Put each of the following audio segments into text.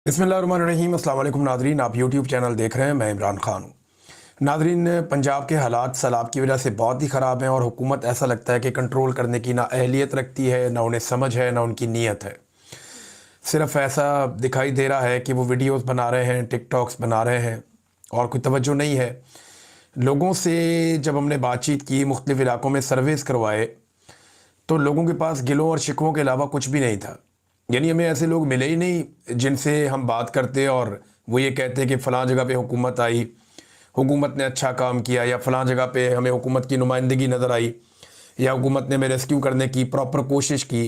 बिस्मिल्लाहिर्रहमानिर्रहीम। अस्सलाम वालेकुम नादरीन, आप यूट्यूब चैनल देख रहे हैं। मैं इमरान खान हूँ। नादरीन, पंजाब के हालात सैलाब की वजह से बहुत ही ख़राब हैं और हुकूमत ऐसा लगता है कि कंट्रोल करने की ना अहलियत रखती है, ना उन्हें समझ है, ना उनकी नीयत है। सिर्फ ऐसा दिखाई दे रहा है कि वो वीडियोस बना रहे हैं, टिकटॉक्स बना रहे हैं और कोई तवज्जो नहीं है। लोगों से जब हमने बातचीत की, मुख्तलिफ़ इलाकों में सर्वेस करवाए, तो लोगों के पास गिलों और शिकवों के अलावा कुछ भी नहीं था। यानी हमें ऐसे लोग मिले ही नहीं जिनसे हम बात करते और वो ये कहते कि फ़लाँ जगह पे हुकूमत आई, हुकूमत ने अच्छा काम किया, या फ़लाँ जगह पे हमें हुकूमत की नुमाइंदगी नज़र आई, या हुकूमत ने हमें रेस्क्यू करने की प्रॉपर कोशिश की।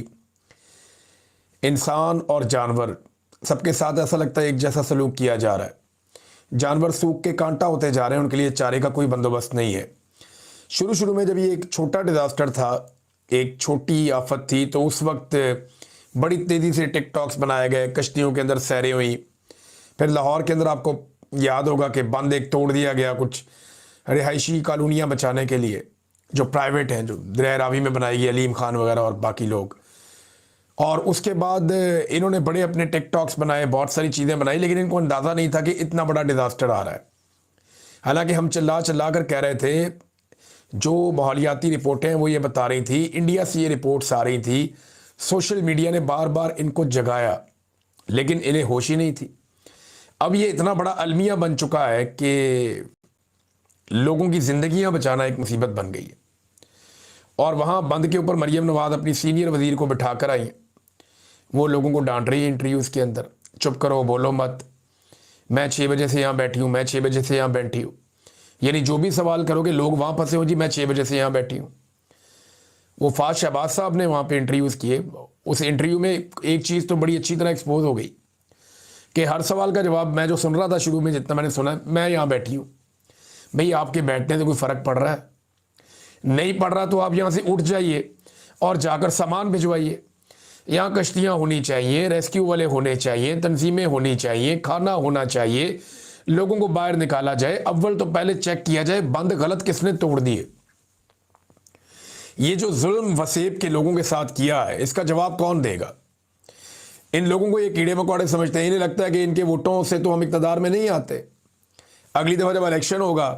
इंसान और जानवर सबके साथ ऐसा लगता है एक जैसा सलूक किया जा रहा है। जानवर सूख के कांटा होते जा रहे हैं, उनके लिए चारे का कोई बंदोबस्त नहीं है। शुरू शुरू में जब ये एक छोटा डिज़ास्टर था, एक छोटी आफत थी, तो उस वक्त बड़ी तेज़ी से टिकटॉक्स बनाए गए, कश्तियों के अंदर सैरें हुई। फिर लाहौर के अंदर आपको याद होगा कि बंद एक तोड़ दिया गया कुछ रिहायशी कॉलोनियाँ बचाने के लिए, जो प्राइवेट हैं, जो दरिया रावी में बनाई गई, अलीम खान वगैरह और बाकी लोग। और उसके बाद इन्होंने बड़े अपने टिकटॉक्स बनाए, बहुत सारी चीज़ें बनाई, लेकिन इनको अंदाज़ा नहीं था कि इतना बड़ा डिज़ास्टर आ रहा है। हालांकि हम चिल्ला चिल्ला कर कह रहे थे, जो माहौलियाती रिपोर्टें वो ये बता रही थी, इंडिया से ये रिपोर्ट्स आ रही थी, सोशल मीडिया ने बार बार इनको जगाया, लेकिन इन्हें होश ही नहीं थी। अब ये इतना बड़ा अलमिया बन चुका है कि लोगों की ज़िंदगियां बचाना एक मुसीबत बन गई है। और वहाँ बंद के ऊपर मरियम नवाज अपनी सीनियर वजीर को बिठा कर आई हैं। वो लोगों को डांट रही है इंटरव्यूज़ के अंदर, चुप करो, बोलो मत, मैं 6 बजे से यहाँ बैठी हूँ, मैं 6 बजे से यहाँ बैठी हूँ। यानी जो भी सवाल करोगे, लोग वहाँ फंसे हो, जी मैं 6 बजे से यहाँ बैठी हूँ। वो फाज शहबाज साहब ने वहाँ पे इंटरव्यूज़ किए। उस इंटरव्यू में एक चीज़ तो बड़ी अच्छी तरह एक्सपोज हो गई कि हर सवाल का जवाब मैं जो सुन रहा था शुरू में, जितना मैंने सुना, मैं यहाँ बैठी हूँ। भाई आपके बैठने से कोई फ़र्क पड़ रहा है? नहीं पड़ रहा तो आप यहाँ से उठ जाइए और जाकर सामान भिजवाइए। यहाँ कश्तियाँ होनी चाहिए, रेस्क्यू वाले होने चाहिए, तंजीमें होनी चाहिए, खाना होना चाहिए, लोगों को बाहर निकाला जाए। अव्वल तो पहले चेक किया जाए बंद गलत किसने तोड़ दिए। ये जो जुल्म वसेब के लोगों के साथ किया है, इसका जवाब कौन देगा? इन लोगों को ये कीड़े मकोड़े समझते हैं। इन्हें लगता है कि इनके वोटों से तो हम इक़्तिदार में नहीं आते। अगली दफ़ा जब इलेक्शन होगा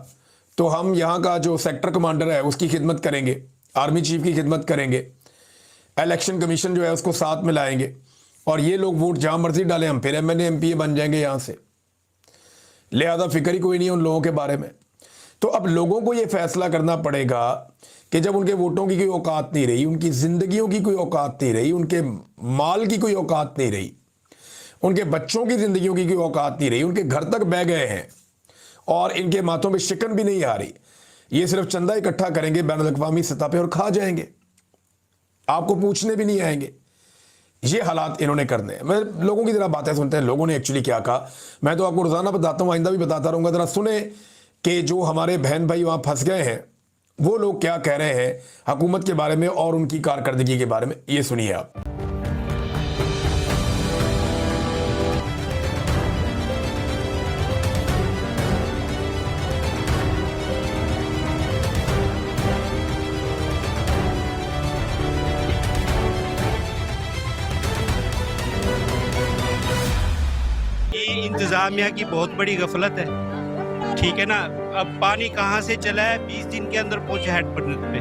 तो हम यहाँ का जो सेक्टर कमांडर है उसकी खिदमत करेंगे, आर्मी चीफ की खिदमत करेंगे, इलेक्शन कमीशन जो है उसको साथ में लाएंगे, और ये लोग वोट जहाँ मर्जी डालें, हम फिर MNA MPA बन जाएंगे यहाँ से। लिहाजा फिक्र ही कोई नहीं है उन लोगों के बारे में। तो अब लोगों को ये फैसला करना पड़ेगा कि जब उनके वोटों की कोई औकात नहीं रही, उनकी ज़िंदगियों की कोई औकात नहीं रही, उनके माल की कोई औकात नहीं रही, उनके बच्चों की ज़िंदगियों की कोई औकात नहीं रही, उनके घर तक बह गए हैं और इनके माथों में शिकन भी नहीं आ रही, ये सिर्फ चंदा इकट्ठा करेंगे बैनुल-अक़वामी सतह पे और खा जाएंगे, आपको पूछने भी नहीं आएंगे। ये हालात इन्होंने करने हैं। मैं लोगों की जरा बातें सुनते हैं, लोगों ने एक्चुअली क्या कहा। मैं तो आपको रोज़ाना बताता हूँ, आइंदा भी बताता रहूँगा। ज़रा सुने कि जो हमारे बहन भाई वहाँ फंस गए हैं वो लोग क्या कह रहे हैं हुकूमत के बारे में और उनकी कारकर्दगी के बारे में। ये सुनिए आप। ये इंतजामिया की बहुत बड़ी गफलत है, ठीक है ना। अब पानी कहाँ से चला है, 20 दिन के अंदर पहुंचा हेड पे,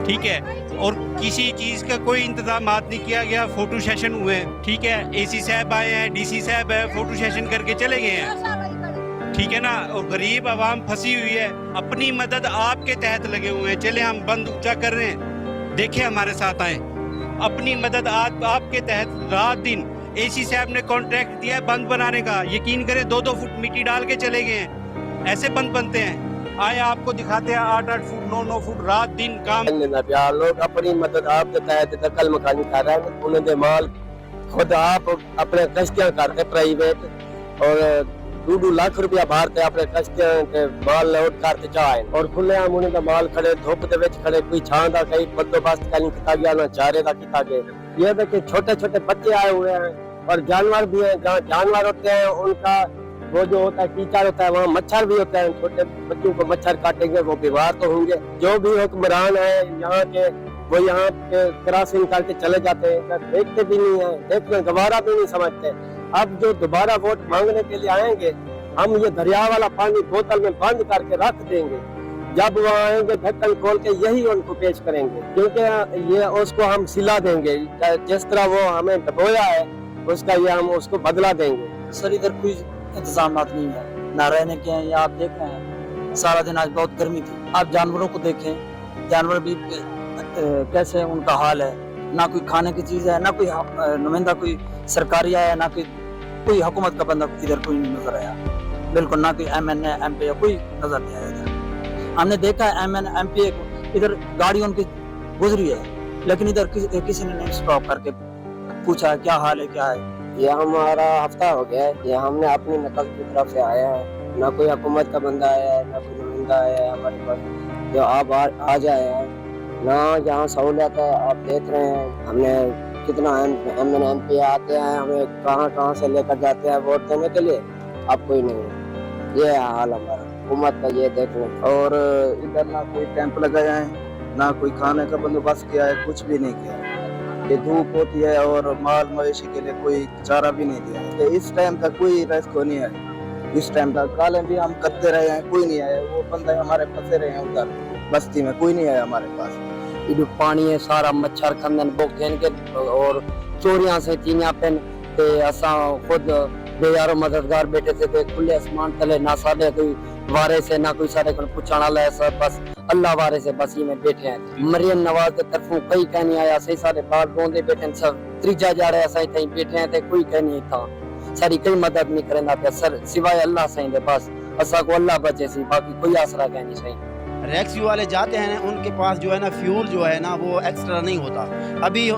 ठीक है। और किसी चीज़ का कोई इंतजाम नहीं किया गया। फोटो सेशन हुए हैं, ठीक है, AC साहब आए हैं, DC साहब है, फोटो सेशन करके चले गए हैं, ठीक है ना। और गरीब आवाम फंसी हुई है, अपनी मदद आपके तहत लगे हुए हैं। चले हम बंद ऊंचा कर रहे हैं, देखे हमारे साथ आए, अपनी मदद आपके तहत रात दिन। AC साहब ने कॉन्ट्रैक्ट दिया है बंद बनाने का, यकीन करें 2-2 फुट मिट्टी डाल के चले गए हैं। ऐसे बंद बनते हैं? आए आपको दिखाते हैं 8-8 फुट 9-9 फुट रात दिन काम। लोग अपनी मदद आपके तहत दखल मकानी कर रहे हैं, उन्होंने माल खुद आप अपने कश्तियां करते प्राइवेट, और 2-2 लाख रुपया भारते अपने कश्तियां के माल लोड करते चाहे, और खुले आम उन्हें माल खड़े धुप दे विच खड़े, कोई छां दा कहीं बंदोबस्त कहीं किया गया ना चारे का किया गया। ये देखिए छोटे छोटे बच्चे आए हुए हैं और जानवर भी हैं। जहाँ जानवर होते हैं उनका वो जो होता है कीचड़ होता है, वहाँ मच्छर भी होता है। छोटे बच्चों को मच्छर काटेंगे वो बीमार तो होंगे। जो भी हुक्मरान है यहाँ के, वो यहाँ के क्रॉसिंग करके चले जाते हैं, देखते भी नहीं है, देखना गवारा भी नहीं समझते। अब जो दोबारा वोट मांगने के लिए आएंगे, हम ये दरिया वाला पानी बोतल में बंद करके रख देंगे। जब वो आएंगे ढक्कन खोल के यही उनको पेश करेंगे, क्योंकि ये उसको हम सिला देंगे। जिस तरह वो हमें डबोया है उसका ये हम उसको बदला देंगे। सर इधर कोई इंतजाम नहीं है, ना रहने के हैं। या आप देख रहे हैं सारा दिन आज बहुत गर्मी थी। आप जानवरों को देखें, जानवर भी कैसे उनका हाल है। ना कोई खाने की चीज है, ना कोई नुमाइंदा कोई सरकारी आया, ना कोई हुकूमत का बंदा इधर कोई नहीं नजर आया। बिल्कुल ना कोई MNA MP कोई नजर नहीं आया इधर। हमने देखा है MNA MP इधर गाड़ी उनकी गुजरी है, लेकिन इधर किसी ने नहीं स्टॉप करके पूछा क्या हाल है, क्या है। ये हमारा हफ्ता हो गया है, ये हमने अपनी नकल की तरफ से आया है। ना कोई हुकूमत का बंदा आया है, ना कोई नुमाइंदा आया है हमारे पास जो आप आ जाए हैं। ना यहाँ सहूलियत है, आप देख रहे हैं हमने कितना MNA MP आते हैं, हमें कहाँ से लेकर जाते हैं वोट देने के लिए। अब कोई नहीं है, ये है हाल हमारा हुकूमत का, ये देख लें। और इधर ना कोई कैंप लगाया है, ना कोई खाने का बंदोबस्त किया है, कुछ भी नहीं किया है। ये धूप होती है और माल मवेशी के लिए कोई चारा भी नहीं दिया है। इस टाइम तक कोई रेस्क्यू नहीं है। इस टाइम तक काले भी हम करते रहे हैं, कोई नहीं आया। वो बंदे हमारे फंसे रहे हैं उधर बस्ती में, कोई नहीं आया हमारे पास। ये पानी है सारा मच्छर खंदन बोक के और चोरियां से चीनिया पेन ते असा खुद बेयारो मददगार बैठे थे ते खुले आसमान तले, ना साडे कोई वारे से ना कोई साडे को पूछण वाला है। सब बस अल्लाह वारे से बस में बैठे हैं। मरियम नवाज के तरफों कई कह नहीं आया, सही सारे बाल बोंदे बैठे सब त्रीजा जा रहे असाई तई बैठे हैं ते कोई कह नहीं था। सारी कोई मदद नहीं करना पे सर सिवाय अल्लाह सही दे, बस असा को अल्लाह बचे सी, बाकी कोई आसरा कह नहीं सही। रेस्क्यू वाले जाते हैं, उनके पास जो है ना फ्यूल जो है ना वो एक्स्ट्रा नहीं होता। अभी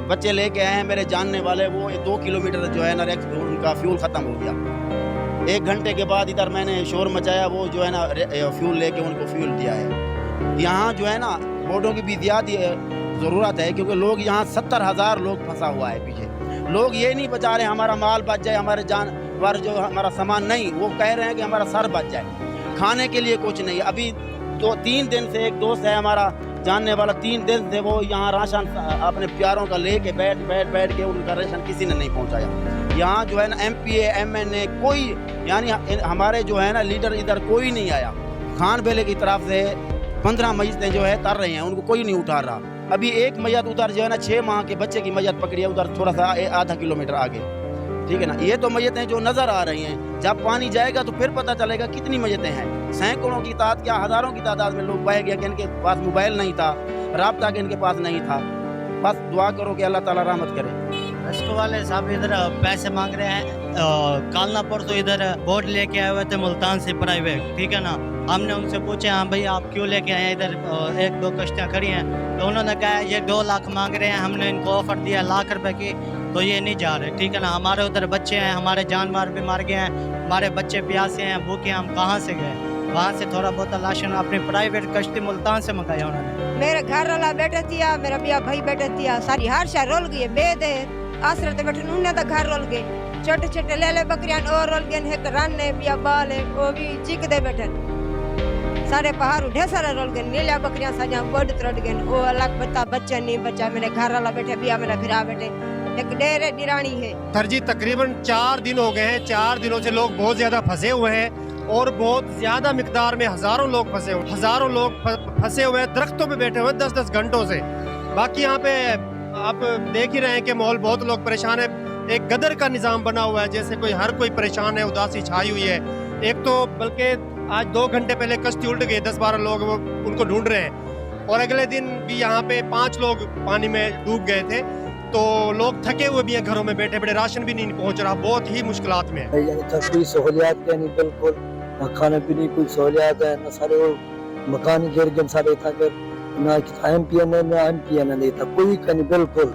बच्चे लेके आए हैं मेरे जानने वाले, वो 2 किलोमीटर जो है ना रेस्क्यू उनका फ्यूल ख़त्म हो गया। 1 घंटे के बाद इधर मैंने शोर मचाया, वो जो है ना फ्यूल लेके उनको फ्यूल दिया है। यहाँ जो है ना बोटों की भी ज़्यादा ज़रूरत है, क्योंकि लोग यहाँ 70,000 लोग फंसा हुआ है पीछे। लोग ये नहीं बचा रहे हमारा माल बच जाए, हमारे जानवर जो हमारा सामान नहीं, वो कह रहे हैं कि हमारा सर बच जाए। खाने के लिए कुछ नहीं। अभी 2-3 दिन से एक दोस्त है हमारा जानने वाला, 3 दिन से वो यहाँ राशन अपने प्यारों का लेके बैठ के उनका राशन किसी ने नहीं पहुँचाया। यहाँ जो है ना MPA MNA कोई, यानी हमारे जो है ना लीडर इधर कोई नहीं आया। खान बेले की तरफ से 15 मैयतें जो है तर रही हैं, उनको कोई नहीं उतार रहा। अभी एक मैयत उधर जो है ना 6 माह के बच्चे की मैयत पकड़ी है, उधर थोड़ा सा आधा किलोमीटर आगे, ठीक है ना। ये तो मैयतें जो नज़र आ रही हैं, जब पानी जाएगा तो फिर पता चलेगा कितनी मैयतें हैं। सैकड़ों की तादाद, क्या हज़ारों की तादाद में लोग बह गया कि इनके पास मोबाइल नहीं था, राब्ता के इनके पास नहीं था। बस दुआ करो कि अल्लाह ताला रहमत करे। रेस्क्यू वाले साहब इधर पैसे मांग रहे हैं। कल ना परसों इधर बोट लेके आए हुए थे मुल्तान से प्राइवेट, ठीक है ना। हमने उनसे पूछा हाँ भाई आप क्यों लेके आए हैं, इधर 1-2 कश्तियाँ खड़ी हैं। तो उन्होंने कहा ये 2 लाख मांग रहे हैं। हमने इनको ऑफर दिया लाख रुपए की, तो ये नहीं जा रहे, ठीक है ना। हमारे उधर बच्चे हैं, हमारे जानवर भी मार गए हैं, हमारे बच्चे प्यासे हैं, भूखे हैं, हम कहाँ से गए। वहाँ से थोड़ा बहुत राशन अपनी प्राइवेट कश्ती मुल्तान से मंगाया उन्होंने। मेरे घर वाला बैठे थिया, मेरा बिया भाई बैठे थिया, सारी हर शहर रोल गई बेदे आसरे ते बैठे उन्हें तो घर रोल गए। छोटे छोटे ले बकरियां और रोल गए, एक रन है बिया बाल है वो भी चीक दे बैठे। सारे पहाड़ ढेर सारे रोल गए, नीला बकरियां साजा बड़ त्रोड़ गए। वो अलग बता बच्चा नहीं बच्चा, मेरे घर वाला बैठे बिया मेरा फिरा बैठे, एक डेरे निरानी है। सर जी तकरीबन 4 दिन हो गए हैं। 4 दिनों से लोग बहुत ज्यादा फंसे हुए हैं और बहुत ज्यादा मिकदार में हजारों लोग फंसे हुए, हजारों लोग फंसे हुए हैं, दरख्तों पे बैठे हुए 10-10 घंटों से। बाकी यहाँ पे आप देख ही रहे हैं कि माहौल, बहुत लोग परेशान है। एक गदर का निज़ाम बना हुआ है, जैसे हर कोई परेशान है, उदासी छाई हुई है। एक तो बल्कि आज 2 घंटे पहले कश्ती उल्ट गई, 10-12 लोग वो उनको ढूंढ रहे हैं। और अगले दिन भी यहाँ पे 5 लोग पानी में डूब गए थे। तो लोग थके हुए भी हैं, घरों में बैठे बैठे, राशन भी नहीं पहुँच रहा, बहुत ही मुश्किलात में है। कोई सहूलियात नहीं, बिल्कुल ना खाने पीने की कोई सहूलियात है, ना सारे मकान गिर गए सारे था, ना MPN नहीं था कोई कहीं बिल्कुल।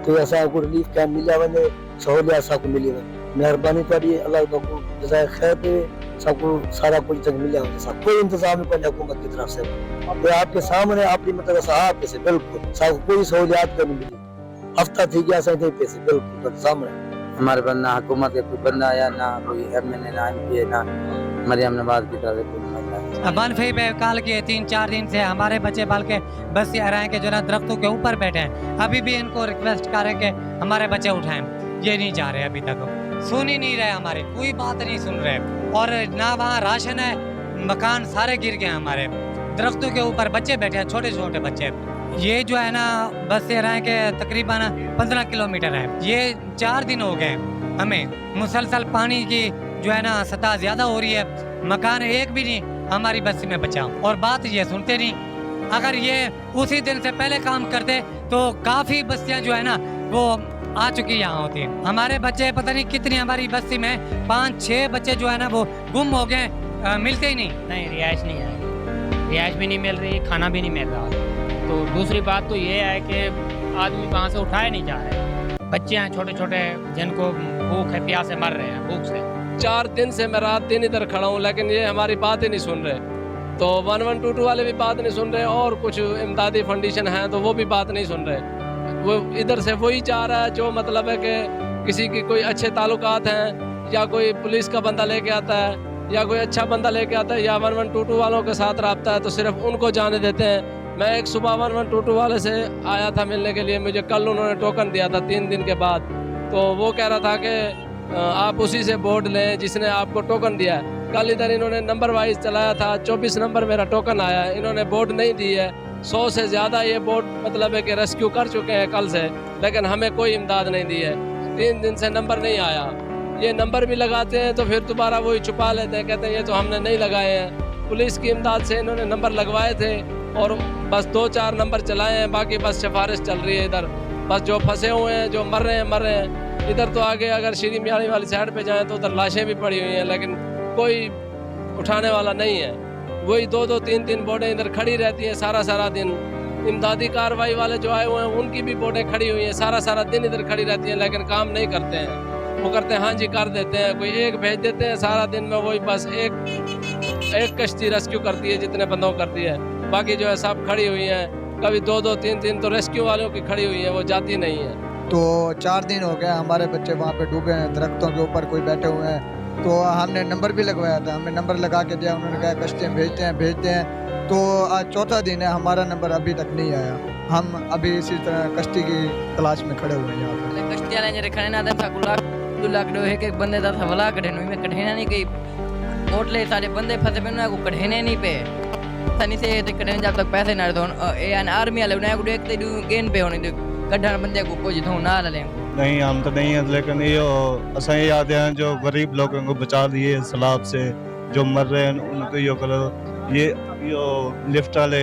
तो ऐसा को रिलीफ कैंप मिला वने, सहूलियात सबको मिली वने। मेहरबानी करिए, अल्लाह को जज़ाए खैर दे, सबको सारा कुछ तक मिला वने। सब कोई इंतजाम नहीं हुकूमत की तरफ से, तो आपके सामने आपकी मतलब साहब से बिल्कुल सब कोई सहूलियात नहीं मिली। हफ्ता थी गया सही पैसे बिल्कुल सामने हमारे पास, ना हुकूमत के कोई बंदा आया, ना कोई MNA ना MPA ना मरियम नवाज की तरह कोई बनफी पे काल किए 3-4 दिन से हमारे बच्चे बाल के बस ये रहे हैं कि जो ना दरख्तों के ऊपर बैठे हैं। अभी भी इनको रिक्वेस्ट करें कि हमारे बच्चे उठाएं। ये नहीं जा रहे अभी तक, सुन ही नहीं रहे, हमारे कोई बात नहीं सुन रहे। और ना वहाँ राशन है, मकान सारे गिर गए हमारे, दरख्तों के ऊपर बच्चे बैठे हैं, छोटे छोटे बच्चे। ये जो है ना बस से रहे के तकरीबन 15 किलोमीटर है। ये 4 दिन हो गए हमें, मुसलसल पानी की जो है ना सतह ज़्यादा हो रही है, मकान एक भी नहीं हमारी बस्ती में बचा। और बात ये सुनते नहीं, अगर ये उसी दिन से पहले काम करते तो काफ़ी बस्तियाँ जो है ना वो आ चुकी यहाँ होती है। हमारे बच्चे पता नहीं कितनी, हमारी बस्ती में 5-6 बच्चे जो है ना वो गुम हो गए, मिलते ही नहीं। नहीं, रिहाइश नहीं है, रिहाइश भी नहीं मिल रही, खाना भी नहीं मिल रहा। तो दूसरी बात तो ये है कि आदमी वहाँ से उठाए नहीं जा रहे, बच्चे हैं छोटे छोटे जिनको भूख है, प्यास से मर रहे हैं भूख से। 4 दिन से मैं रात दिन इधर खड़ा हूँ, लेकिन ये हमारी बात ही नहीं सुन रहे। तो 1122 वाले भी बात नहीं सुन रहे, और कुछ इमदादी फंडिशन हैं तो वो भी बात नहीं सुन रहे। वो इधर से वही चाह रहा है जो मतलब है कि किसी की कोई अच्छे ताल्लुकात हैं, या कोई पुलिस का बंदा लेके आता है, या कोई अच्छा बंदा लेके आता है, या 1122 वालों के साथ रब्ता है तो सिर्फ उनको जाने देते हैं। मैं एक सुबह 1122 वाले से आया था मिलने के लिए, मुझे कल उन्होंने टोकन दिया था 3 दिन के बाद। तो वो कह रहा था कि आप उसी से बोर्ड लें जिसने आपको टोकन दिया है। कल इधर इन्होंने नंबर वाइज चलाया था, 24 नंबर मेरा टोकन आया है, इन्होंने बोर्ड नहीं दी है। 100 से ज़्यादा ये बोर्ड मतलब है कि रेस्क्यू कर चुके हैं कल से, लेकिन हमें कोई इमदाद नहीं दी है। 3 दिन से नंबर नहीं आया। ये नंबर भी लगाते हैं तो फिर दोबारा वही छुपा लेते हैं, कहते हैं ये तो हमने नहीं लगाए हैं। पुलिस की इमदाद से इन्होंने नंबर लगवाए थे और बस 2-4 नंबर चलाए हैं, बाकी बस सिफारिश चल रही है इधर। बस जो फंसे हुए हैं, जो मर रहे हैं। इधर तो आगे अगर श्री मियाणी वाली साइड पे जाएं तो उधर लाशें भी पड़ी हुई हैं, लेकिन कोई उठाने वाला नहीं है। वही 2-2, 3-3 बोटें इधर खड़ी रहती हैं सारा दिन। इमदादी कार्रवाई वाले जो आए हुए हैं उनकी भी बोटें खड़ी हुई हैं, सारा दिन इधर खड़ी रहती हैं, लेकिन काम नहीं करते हैं। वो करते हैं हाँ जी कर देते हैं, कोई एक भेज देते हैं, सारा दिन में वही बस एक कश्ती रेस्क्यू करती है जितने बंदों करती है, बाकी जो है सब खड़ी हुई हैं। कभी 2-2, 3-3 तो रेस्क्यू वालों की खड़ी हुई है, वो जाती नहीं है। तो 4 दिन हो गए हमारे बच्चे वहाँ पे डूबे हैं, दरख्तों के ऊपर कोई बैठे हुए हैं। तो हमने नंबर भी लगवाया था, हमें नंबर लगा के दिया, उन्होंने कहा कश्तियाँ भेजते हैं। तो आज 4था दिन है, हमारा नंबर अभी तक नहीं आया। हम अभी इसी तरह कश्ती की तलाश में खड़े हुए हैं यहाँ पे। कश्तियाँ ने रखने ना था एक बंदे था वला कढ़े में कढ़ेना नहीं गई ओटले सारे बंदे फंसे पे को कढ़ेने नहीं पे सनी से कढ़ने जब तक पैसे ना दो आर्मी वाले उन्हें को देखते गेन पे होने दो कढ़ा बंदे को कुछ धो ना ले। नहीं हम तो नहीं है, लेकिन ये असा याद है जो गरीब लोगों को बचा दिए सैलाब से, जो मर रहे हैं उनको यो करो। ये लिफ्ट वाले